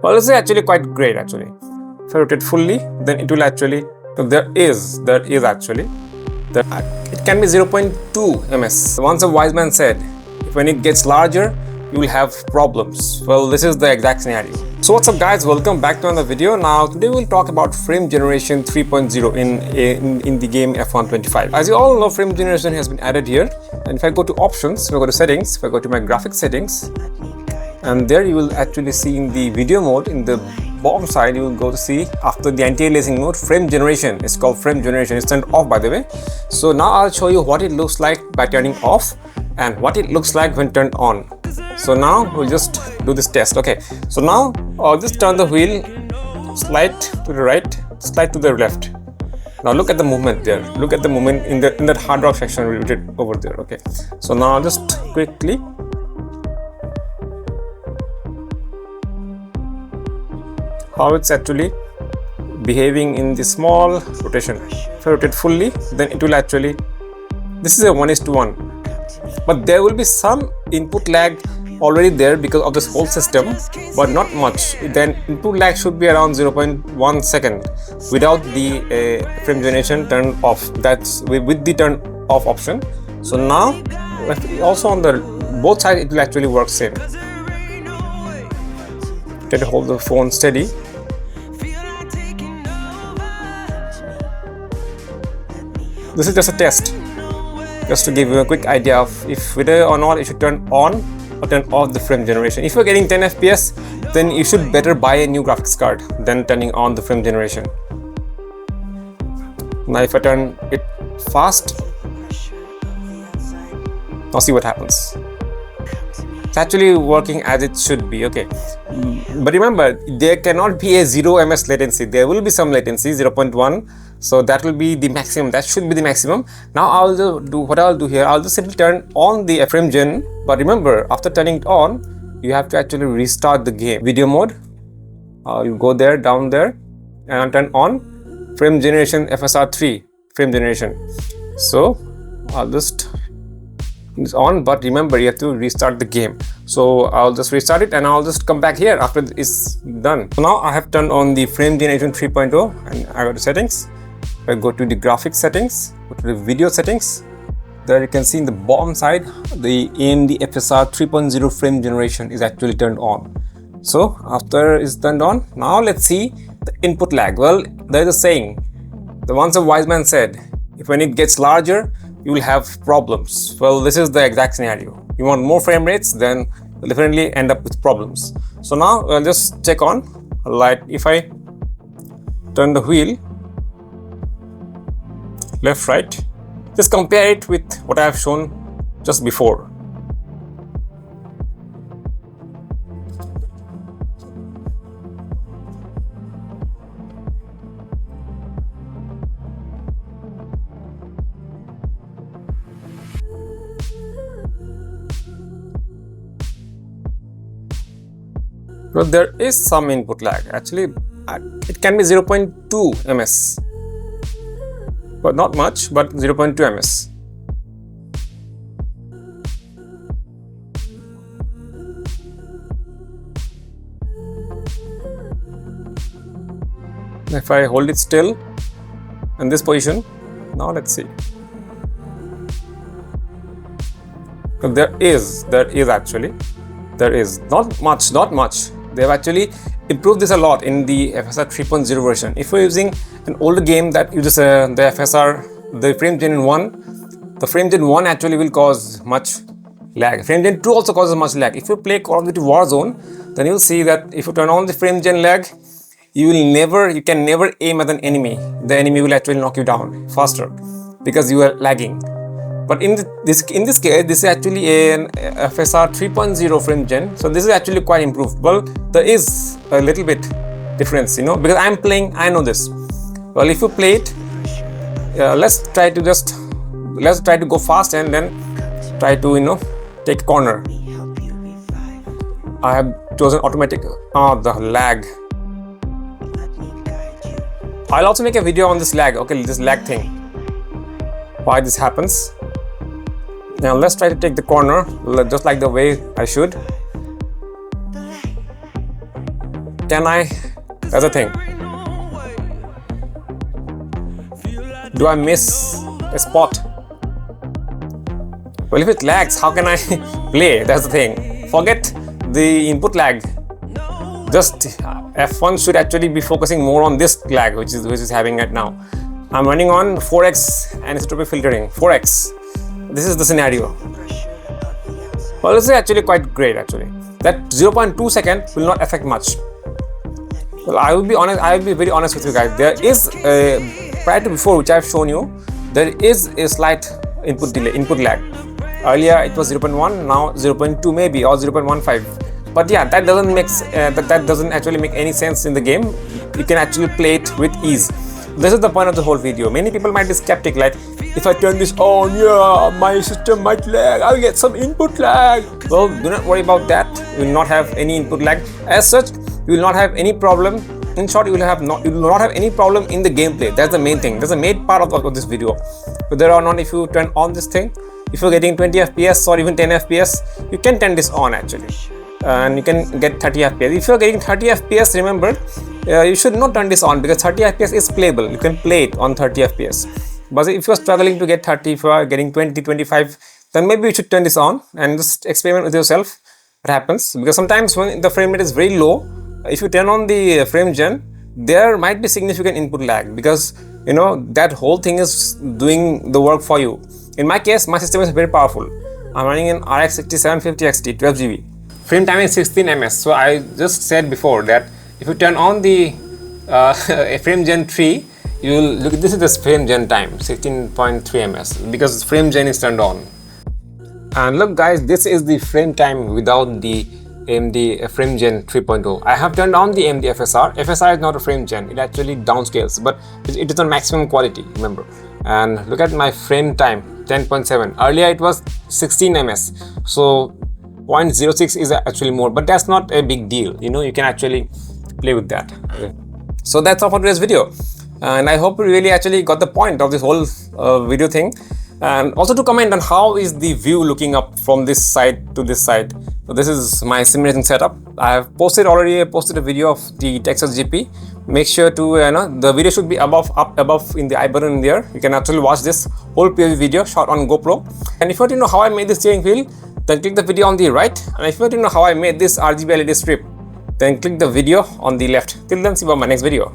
Well, this is actually quite great actually. If I rotate fully, then it will actually, there is actually, it can be 0.2 ms. Once a wise man said, when it gets larger, you will have problems. Well, this is the exact scenario. So what's up guys, welcome back to another video. Now today we'll talk about frame generation 3.0 in the game F1 25. As you all know, frame generation has been added here, and if I go to options, if I go to settings, if I go to my graphics settings, and there you will actually see in the video mode, in the bottom side you will go to see after the anti-aliasing mode, frame generation. It's called frame generation. It's turned off, by the way. So now I'll show you what it looks like by turning off and what it looks like when turned on. So now we'll just do this test. Okay, so now I'll just turn the wheel, slide to the right, slide to the left. Now look at the movement there. Look at the movement in that hard rock section we did over there. Okay, so now I'll just quickly how it's actually behaving in the small rotation. If I rotate fully, then it will actually, this is a 1:1, but there will be some input lag already there because of this whole system, but not much. Then input lag should be around 0.1 second without the frame generation turned off. That's with the turn off option. So now also on the both sides it will actually work same. Try to hold the phone steady. This is just a test, just to give you a quick idea of if whether or not you should turn on or turn off the frame generation. If you're getting 10 FPS, then you should better buy a new graphics card than turning on the frame generation. Now if I turn it fast, now see what happens. It's actually working as it should be. Okay, but remember, there cannot be a 0 ms latency. There will be some latency, 0.1. So that will be the maximum. That should be the maximum. Now I'll do what I'll do here. I'll just simply turn on the frame gen. But remember, after turning it on, you have to actually restart the game. Video mode. I'll go there, down there, and I'll turn on frame generation FSR3 frame generation. So I'll just it's on, but remember you have to restart the game. So I'll just restart it and I'll just come back here after it's done. So now I have turned on the frame generation 3.0 and I go to settings. I go to the graphics settings, go to the video settings. There you can see in the bottom side the AMD FSR 3.0 frame generation is actually turned on. So after it's turned on, now let's see the input lag. Well, there is a saying, the once a wise man said, if when it gets larger, you will have problems. Well, this is the exact scenario. You want more frame rates, then you'll definitely end up with problems. So now I'll just check on light. If I turn the wheel left, right, just compare it with what I have shown just before. Well, there is some input lag. Actually, it can be 0.2 ms, but not much, but 0.2 ms. If I hold it still in this position, now let's see. Well, there is actually, there is not much. They have actually improved this a lot in the FSR 3.0 version. If you're using an older game that uses the FSR, the frame gen 1, the frame gen 1 actually will cause much lag. Frame gen 2 also causes much lag. If you play Call of Duty Warzone, then you'll see that if you turn on the frame gen lag, you can never aim at an enemy. The enemy will actually knock you down faster because you are lagging. But in this case, this is actually an FSR 3.0 frame gen. So this is actually quite improved. Well, there is a little bit difference, because I'm playing, I know this. Well, if you play it, let's try to go fast and then try to, take a corner. I have chosen automatic. The lag. I'll also make a video on this lag. Okay, this lag thing. Why this happens. Now let's try to take the corner just like the way I should. can I, that's the thing. Do I miss a spot? Well, if it lags, how can I play? That's the thing. Forget the input lag. Just F1 should actually be focusing more on this lag, which is having right now. I'm running on 4x anisotropic filtering. 4x. This is the scenario. Well, this is actually quite great. Actually, that 0.2 second will not affect much. Well, I will be honest. I will be very honest with you guys. There is prior to before, which I've shown you, there is a slight input delay, input lag. Earlier it was 0.1, now 0.2 maybe, or 0.15. But yeah, that doesn't make that doesn't actually make any sense in the game. You can actually play it with ease. This is the point of the whole video. Many people might be skeptic, like, if I turn this on, yeah, my system might lag, I'll get some input lag. Well, do not worry about that. You will not have any input lag. As such, you will not have any problem. In short, you will not have any problem in the gameplay. That's the main thing. That's the main part of this video. Whether or not, if you turn on this thing, if you're getting 20 FPS or even 10 FPS, you can turn this on actually, and you can get 30 FPS. If you're getting 30 FPS, remember, you should not turn this on, because 30 FPS is playable. You can play it on 30 FPS. But if you're struggling to get 30, if you are getting 20, 25, then maybe you should turn this on and just experiment with yourself what happens. Because sometimes when the frame rate is very low, if you turn on the Fame Gen, there might be significant input lag, because you know that whole thing is doing the work for you. In my case, my system is very powerful. I'm running an RX 6750 XT 12GB. Frame time is 16 ms. So I just said before that if you turn on the Fame Gen 3, you will look. This is the Fame Gen time, 16.3 ms, because Fame Gen is turned on. And look, guys, this is the frame time without the AMD Fame Gen 3.0. I have turned on the AMD FSR. FSR is not a Fame Gen. It actually downscales, but it is on maximum quality, remember. And look at my frame time, 10.7. Earlier it was 16 ms. So 0.06 is actually more, but that's not a big deal. You know, you can actually play with that. Okay. So that's all for today's video. And I hope you really actually got the point of this whole video thing. And also to comment on how is the view looking up from this side to this side. So this is my simulation setup. I have posted a video of the Texas GP. Make sure to the video should be up above in the I button in there. You can actually watch this whole POV video shot on GoPro. And if you want to know how I made this steering wheel, then click the video on the right. And if you want to know how I made this RGB LED strip, then click the video on the left. Till then, see you on my next video.